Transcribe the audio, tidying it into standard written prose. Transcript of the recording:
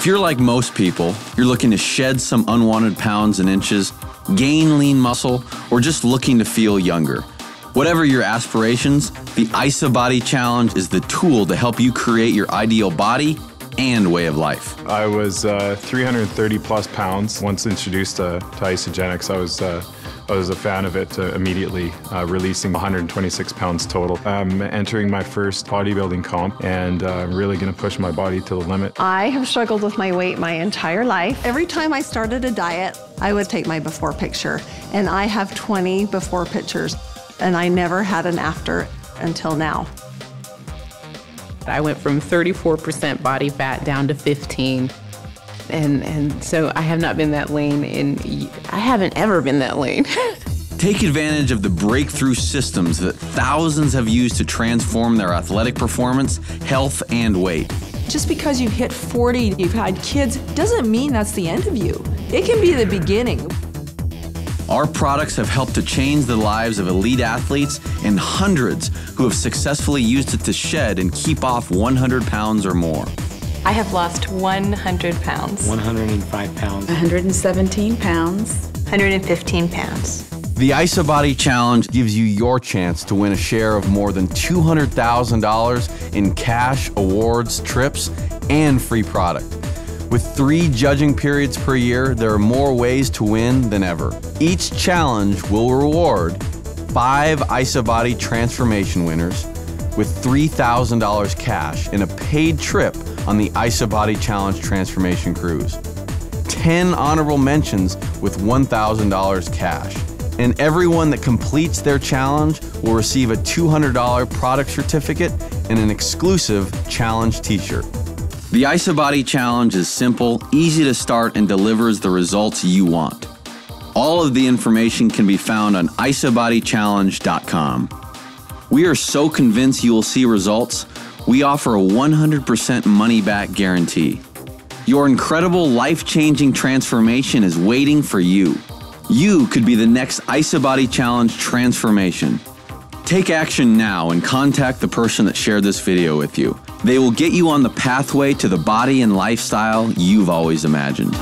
If you're like most people, you're looking to shed some unwanted pounds and inches, gain lean muscle, or just looking to feel younger. Whatever your aspirations, the IsaBody Challenge is the tool to help you create your ideal body and way of life. I was 330 plus pounds. Once introduced to Isagenix, I was a fan of it, immediately releasing 126 pounds total. I'm entering my first bodybuilding comp, and I'm really going to push my body to the limit. I have struggled with my weight my entire life. Every time I started a diet, I would take my before picture, and I have 20 before pictures, and I never had an after until now. I went from 34% body fat down to 15%. And so I have not been that lean I haven't ever been that lean. Take advantage of the breakthrough systems that thousands have used to transform their athletic performance, health, and weight. Just because you hit 40, you've had kids, doesn't mean that's the end of you. It can be the beginning. Our products have helped to change the lives of elite athletes and hundreds who have successfully used it to shed and keep off 100 pounds or more. I have lost 100 pounds. 105 pounds. 117 pounds. 115 pounds. The IsaBody Challenge gives you your chance to win a share of more than $200,000 in cash, awards, trips, and free product. With 3 judging periods per year, there are more ways to win than ever. Each challenge will reward 5 IsaBody transformation winners with $3,000 cash in a paid trip on the IsaBody Challenge Transformation Cruise, 10 honorable mentions with $1,000 cash, and everyone that completes their challenge will receive a $200 product certificate and an exclusive challenge t-shirt. The IsaBody Challenge is simple, easy to start, and delivers the results you want. All of the information can be found on isabodychallenge.com. We are so convinced you will see results, we offer a 100% money-back guarantee. Your incredible life-changing transformation is waiting for you. You could be the next IsaBody Challenge transformation. Take action now and contact the person that shared this video with you. They will get you on the pathway to the body and lifestyle you've always imagined.